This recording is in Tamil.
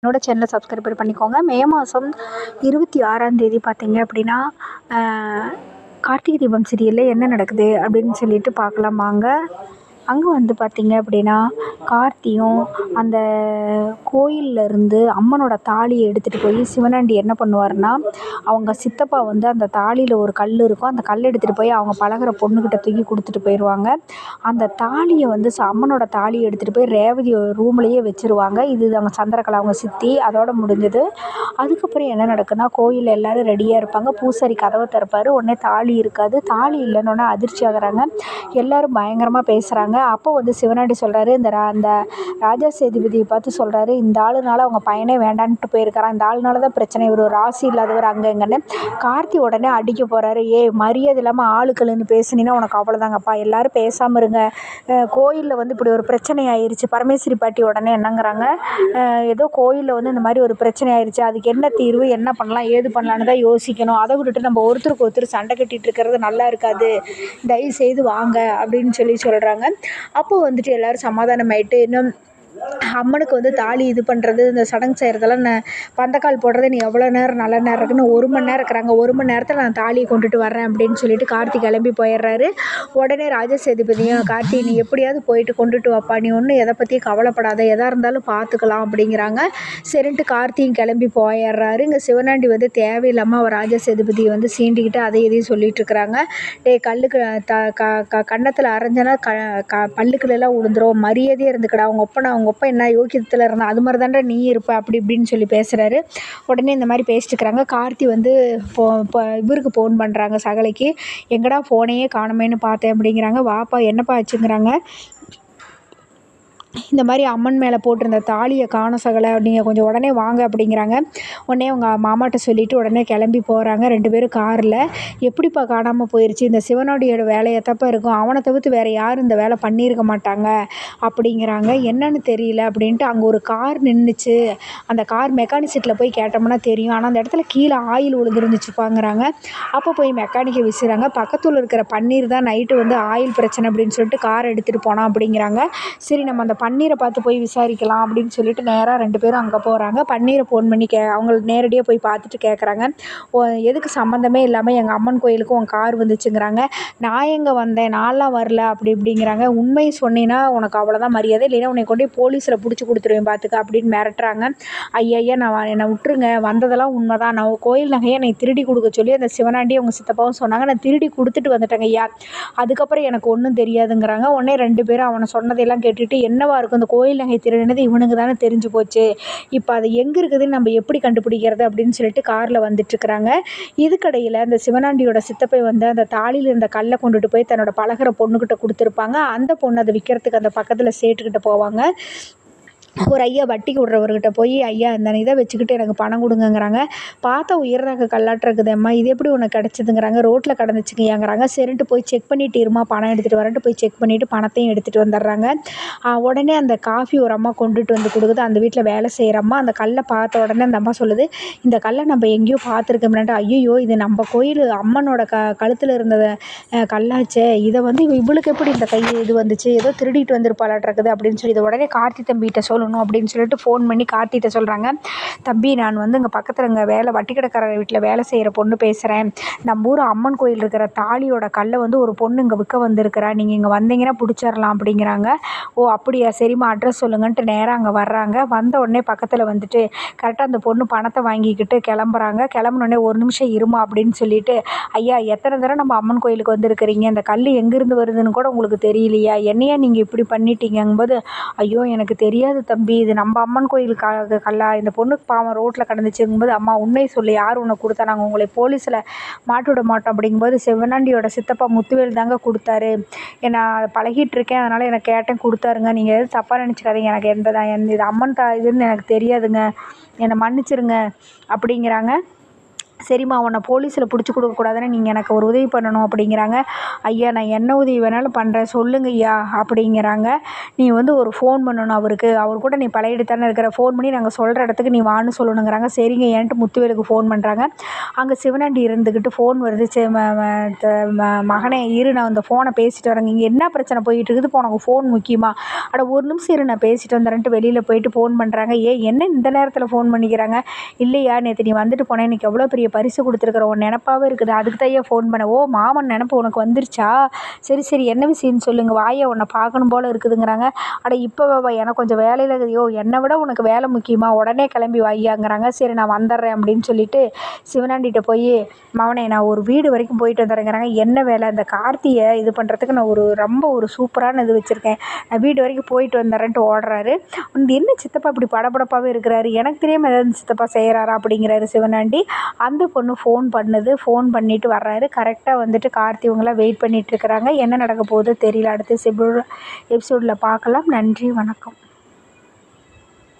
என்னோட சேனலை சப்ஸ்கிரைப் பண்ணிக்கோங்க. மே மாதம் 26ஆம் தேதி பார்த்தீங்க அப்படின்னா கார்த்திகை தீபம் சீரியலில் என்ன நடக்குது அப்படின்னு சொல்லிட்டு பார்க்கலாம் வாங்க. அங்கே வந்து பார்த்தீங்க அப்படின்னா கார்த்தியும் அந்த கோயிலில் இருந்து அம்மனோட தாலியை எடுத்துகிட்டு போய் சிவனாண்டி என்ன பண்ணுவார்னா, அவங்க சித்தப்பா வந்து அந்த தாலியில் ஒரு கல் இருக்கும், அந்த கல் எடுத்துகிட்டு போய் அவங்க பழகுற பொண்ணுக்கிட்ட தூக்கி கொடுத்துட்டு போயிடுவாங்க. அந்த தாலியை வந்து அம்மனோட தாலியை எடுத்துகிட்டு போய் ரேவதி ரூம்லேயே வச்சுருவாங்க. இது அவங்க சந்திரகலா அவங்க சித்தி. அதோட முடிஞ்சது. அதுக்கப்புறம் என்ன நடக்குன்னா, கோயிலில் எல்லோரும் ரெடியாக இருப்பாங்க. பூசாரி கதவை திறப்பார். உடனே தாலி இருக்காது. தாலி இல்லைன்னொன்னே அதிர்ச்சி ஆகுறாங்க. எல்லோரும் பயங்கரமாக பேசுகிறாங்க. அப்போ வந்து சிவனாண்டி சொல்கிறாரு, அந்த ராஜா சேதுபதியை பார்த்து சொல்கிறாரு, இந்த ஆளுனால அவங்க பையனே வேண்டான்ட்டு போயிருக்கிறான், இந்த ஆளுனால தான் பிரச்சனை, இவர் ஒரு ராசி இல்லாதவர் அங்கே இங்கன்னு. கார்த்தி உடனே அடிக்க போகிறாரு. மரியாதை இல்லாமல் ஆளுக்களுன்னு பேசுனீங்கன்னா உனக்கு அவ்வளோதாங்கப்பா, எல்லோரும் பேசாமல் இருங்க, கோயிலில் வந்து இப்படி ஒரு பிரச்சனை ஆயிடுச்சு. பரமேஸ்வரி பாட்டி உடனே என்னங்கிறாங்க, ஏதோ கோயிலில் வந்து இந்த மாதிரி ஒரு பிரச்சனை ஆயிடுச்சு, அதுக்கு என்ன தீர்வு, என்ன பண்ணலாம் ஏது பண்ணலான்னு தான் யோசிக்கணும், அதை விட்டுட்டு நம்ம ஒருத்தருக்கு ஒருத்தர் சண்டை கட்டிகிட்டு இருக்கிறது நல்லா இருக்காது, தயவு செய்து வாங்க அப்படின்னு சொல்கிறாங்க. அப்போ வந்துட்டு எல்லோரும் சமாதானம் ஆகிட்டு, இன்னும் அம்மனுக்கு வந்து தாலி இது பண்ணுறது, இந்த சடங்கு செய்கிறதெல்லாம் பந்தக்கால் போடுறது நீ எவ்வளோ நேரம் நல்ல நேரம் இருக்குன்னு 1 மணி நேரம் இருக்கிறாங்க, 1 மணி நேரத்தில் நான் தாலியை கொண்டுட்டு வரேன் அப்படின்னு சொல்லிட்டு கார்த்தி கிளம்பி போயிடுறாரு. உடனே ராஜா சேதுபதியும், கார்த்தி நீ எப்படியாவது போயிட்டு கொண்டுட்டு வாப்பா, நீ ஒன்றும் எதை பற்றியும் கவலைப்படாத, எதாக இருந்தாலும் பார்த்துக்கலாம் அப்படிங்கிறாங்க. சரின்ட்டு கார்த்தியும் கிளம்பி போயிடுறாரு. இங்கே சிவனாண்டி வந்து தேவையில்லாமல் அவர் ராஜா சேதுபதியை வந்து சீண்டிக்கிட்டு அதை இதையும் சொல்லிட்டு இருக்கிறாங்க. கல்லுக்கு கன்னத்தில் அரைஞ்சனா பல்லுக்குள்ளெல்லாம் விழுந்துரும், மரியாதையே இருந்துக்கடா, அவங்க அப்பா என்ன யோக்கியத்தில் இருந்தால் அது மாதிரி தான்டா நீ இருப்ப அப்படி இப்படின்னு சொல்லி பேசுகிறாரு. உடனே இந்த மாதிரி பேசிட்டுருக்கிறாங்க. கார்த்தி வந்து இவருக்கு ஃபோன் பண்ணுறாங்க, சகலைக்கு. எங்கடா ஃபோனையே காணுமேன்னு பார்த்தேன் அப்படிங்கிறாங்க. வாப்பா என்னப்பா ஆச்சுங்கிறாங்க. இந்த மாதிரி அம்மன் மேலே போட்டிருந்த தாலியை காண சகலை, நீங்கள் கொஞ்சம் உடனே வாங்க அப்படிங்கிறாங்க. உடனே அவங்க மாமாட்ட சொல்லிவிட்டு உடனே கிளம்பி போகிறாங்க 2 பேரும் காரில். எப்படிப்பா காணாமல் போயிடுச்சு, இந்த சிவனோடியோட வேலையை தப்பா இருக்கும், அவனை தவிர்த்து வேறு யாரும் இந்த வேலை பண்ணியிருக்க மாட்டாங்க அப்படிங்கிறாங்க. என்னன்னு தெரியல அப்படின்ட்டு அங்கே ஒரு கார் நின்றுச்சு, அந்த கார் மெக்கானிக் போய் கேட்டோம்னா தெரியும், ஆனால் அந்த இடத்துல கீழே ஆயில் விழுந்துருந்துச்சுப்பாங்கிறாங்க. அப்போ போய் மெக்கானிக்கை விசுறாங்க. பக்கத்தில் இருக்கிற பன்னீர் தான் நைட்டு வந்து ஆயில் பிரச்சனை அப்படின்னு சொல்லிட்டு காரை எடுத்துகிட்டு போனான் அப்படிங்கிறாங்க. சரி நம்ம அந்த பன்னீரை பார்த்து போய் விசாரிக்கலாம் அப்படின்னு சொல்லிட்டு நேராக 2 பேரும் அங்கே போகிறாங்க. பன்னீரை ஃபோன் பண்ணி அவங்கள நேரடியாக போய் பார்த்துட்டு கேட்குறாங்க, எதுக்கு சம்மந்தமே இல்லாமல் எங்கள் அம்மன் கோயிலுக்கு உன் கார் வந்துச்சுங்கிறாங்க. நான் எங்கே வந்தேன், நான்லாம் வரல அப்படி இப்படிங்கிறாங்க. உண்மையை சொன்னீங்கன்னா உனக்கு அவ்வளோதான் மரியாதை, இல்லைன்னா உன்னை கொண்டு போய் போலீஸில் பிடிச்சி கொடுத்துருவேன் பார்த்துக்க அப்படின்னு மிரட்டுறாங்க. ஐயா என்னை விட்டுருங்க, வந்ததெல்லாம் உண்மை தான், நான் கோயில் நகையை என்னை திருடி கொடுக்க சொல்லி அந்த சிவனாண்டி அவங்க சித்தப்பாவும் சொன்னாங்க, நான் திருடி கொடுத்துட்டு வந்துட்டேங்க ஐயா, அதுக்கப்புறம் எனக்கு ஒன்றும் தெரியாதுங்கிறாங்க. உடனே 2 பேரும் அவனை சொன்னதையெல்லாம் கேட்டுட்டு, என்னவா இருக்கும், இந்த கோயில் நகை திருடினது இவனுக்கு தானே தெரிஞ்சு போச்சு, இப்போ அது எங்கே இருக்குதுன்னு நம்ம எப்படி கண்டுபிடிக்கிறது அப்படின்னு சொல்லிட்டு காரில் வந்துட்டுருக்குறாங்க. இதுக்கடையில் அந்த சிவனாண்டியோட சித்தப்பை வந்து அந்த தாலியில் இருந்த கல்லை கொண்டுட்டு போய் தன்னோட பழகிற பொண்ணுக்கிட்ட கொடுத்துருப்பாங்க. அந்த பொண்ணு அதை விற்கிறதுக்கு அந்த பக்கத்தில் சேட்டுக்கிட்ட போவாங்க. ஒரு ஐயா வட்டிக்கு விட்றவர்கிட்ட போய், ஐயா இந்த இதை வச்சுக்கிட்டு எனக்கு பணம் கொடுங்கங்கிறாங்க. பார்த்தா உயர் ரக கல்லாட்டம் இருக்குதேம்மா, இது எப்படி உனக்கு கிடச்சிதுங்கிறாங்க. ரோட்டில் கிடந்துச்சுங்கய்யாங்கிறாங்க. சரின்ட்டு போய் செக் பண்ணிட்டு இருமா, பணம் எடுத்துகிட்டு வரேன்ட்டு போய் செக் பண்ணிவிட்டு பணத்தையும் எடுத்துகிட்டு வந்துடுறாங்க. உடனே அந்த காஃபி ஒரு அம்மா கொண்டுட்டு வந்து கொடுக்குது, அந்த வீட்டில் வேலை செய்கிற அம்மா. அந்த கல்லை பார்த்த உடனே அந்த அம்மா சொல்லுது, இந்த கல்லை நம்ம எங்கேயோ பார்த்துருக்கோம்னாட்டு. ஐயோ இது நம்ம கோயில் அம்மனோட கழுத்தில் இருந்த கல்லாச்சே, இதை வந்து இவளுக்கு எப்படி இந்த இது வந்துச்சு, ஏதோ திருடிட்டு வந்திருப்பாளாட்ருக்குது அப்படின்னு சொல்லி இதை உடனே கார்த்தி தம்பிகிட்ட சொல்லணும் அப்படின்னு சொல்லிட்டு ஃபோன் பண்ணி கார்த்திகிட்ட சொல்கிறாங்க. தம்பி நான் வந்து இங்கே பக்கத்தில் இங்கே வட்டி கடைக்காரர் வீட்டில் வேலை செய்கிற பொண்ணு பேசுகிறேன், நம்ம ஊர் அம்மன் கோயில் இருக்கிற தாலியோட கல்லை வந்து ஒரு பொண்ணு இங்கே விற்க வந்திருக்கிறா, நீங்கள் இங்கே வந்தீங்கன்னா பிடிச்சிடலாம் அப்படிங்கிறாங்க. ஓ அப்படியா, சரிம்மா அட்ரஸ் சொல்லுங்கன்ட்டு நேராக அங்கே வர்றாங்க. வந்த உடனே பக்கத்தில் வந்துட்டு கரெக்டாக அந்த பொண்ணு பணத்தை வாங்கிக்கிட்டு கிளம்புறாங்க. கிளம்புனோடனே ஒரு நிமிஷம் இருமா அப்படின்னு சொல்லிட்டு, ஐயா எத்தனை தடவை நம்ம அம்மன் கோயிலுக்கு வந்திருக்கிறீங்க, இந்த கல் எங்கேருந்து வருதுன்னு கூட உங்களுக்கு தெரியலையா, என்னையா நீங்கள் இப்படி பண்ணிட்டீங்கும்போது, ஐயோ எனக்கு தெரியாது தம்பி, இது நம்ம அம்மன் கோயிலுக்காக கல்லா, இந்த பொண்ணுக்கு பாவம் ரோட்டில் கிடந்துச்சுங்கும்போது, அம்மா உண்மை சொல்லி யார் உன்னை கொடுத்தா, நாங்கள் உங்களை போலீஸில் மாட்டிவிட மாட்டோம் அப்படிங்கும்போது, சிவனாண்டியோட சித்தப்பா முத்துவேல் தாங்க கொடுத்தாரு, நான் பழகிட்டு இருக்கேன் அதனால் எனக்கு கேட்டேன் கொடுத்தாருங்க, நீங்கள் எதுவும் தப்பாக நினச்சிக்காதீங்க, எனக்கு இது அம்மன் இதுன்னு எனக்கு தெரியாதுங்க, என்னை மன்னிச்சிருங்க அப்படிங்கிறாங்க. சரிம்மா உன்னை போலீஸில் பிடிச்சி கொடுக்கக்கூடாதுன்னு நீங்கள் எனக்கு ஒரு உதவி பண்ணணும் அப்படிங்கிறாங்க. ஐயா நான் என்ன உதவி வேணாலும் பண்ணுறேன் சொல்லுங்க ஐயா அப்படிங்கிறாங்க. நீ வந்து ஒரு ஃபோன் பண்ணணும் அவருக்கு, அவர் கூட நீ பழகிட்டு தானே இருக்கிற, ஃபோன் பண்ணி நாங்கள் சொல்கிற இடத்துக்கு நீ வான்னு சொல்லணுங்கிறாங்க. சரிங்க ஏன்ட்டு முத்துவேலுக்கு ஃபோன் பண்ணுறாங்க. அங்கே சிவனாண்டி இருந்துக்கிட்டு ஃபோன் வருது. மகனே இரு நான் அந்த ஃபோனை பேசிட்டு வரேங்க, இங்கே என்ன பிரச்சனை போயிட்டு இருக்குது, இப்போ உனக்கு ஃபோன் முக்கியமா, அட ஒரு நிமிஷம் இரு நான் பேசிட்டு வந்துடுறேன்ட்டு வெளியில் போயிட்டு ஃபோன் பண்ணுறாங்க. என்ன இந்த நேரத்தில் ஃபோன் பண்ணிக்கிறாங்க. இல்லையா நேற்று நீ வந்துட்டு போனேன், எனக்கு எவ்வளோ பெரிய பரிசு கொடுத்துருக்குற உன் நினப்பாவே இருக்குது, அதுக்கு தான் ஏன் ஃபோன் பண்ண. ஓ மாமன் நினப்பு உனக்கு வந்துருச்சா, சரி சரி என்ன விஷயம்னு சொல்லுங்கள், வாயை உன்னை பார்க்கணும் போல் இருக்குதுங்கிறாங்க. அட இப்போ எனக்கு கொஞ்சம் வேலையில் இருக்குது. என்னை விட உனக்கு வேலை முக்கியமா, உடனே கிளம்பி வாய்யாங்கிறாங்க. சரி நான் வந்துடுறேன் அப்படின்னு சொல்லிட்டு சிவனாண்டிகிட்ட போய் மவனே நான் ஒரு வீடு வரைக்கும் போயிட்டு வந்துடுறேங்கிறாங்க. என்ன வேலை, இந்த கார்த்தியை இது பண்ணுறதுக்கு நான் ரொம்ப ஒரு சூப்பரான இது வச்சுருக்கேன், நான் வீடு வரைக்கும் போயிட்டு வந்துடுறேன்ட்டு ஓடுறாரு. என்ன சித்தப்பா இப்படி படபடப்பாகவே இருக்கிறாரு, எனக்கு தெரியாமல் ஏதாவது சித்தப்பா செய்கிறாரா அப்படிங்கிறாரு சிவனாண்டி. அந்த பொண்ணு ஃபோன் பண்ணுது, ஃபோன் பண்ணிவிட்டு வர்றாரு. கரெக்டாக வந்துட்டு கார்த்தி இவங்களாம் வெயிட் பண்ணிகிட்ருக்குறாங்க. என்ன நடக்க போகுது தெரியல. அடுத்த எபிசோடில் பார்க்கலாம். நன்றி, வணக்கம்.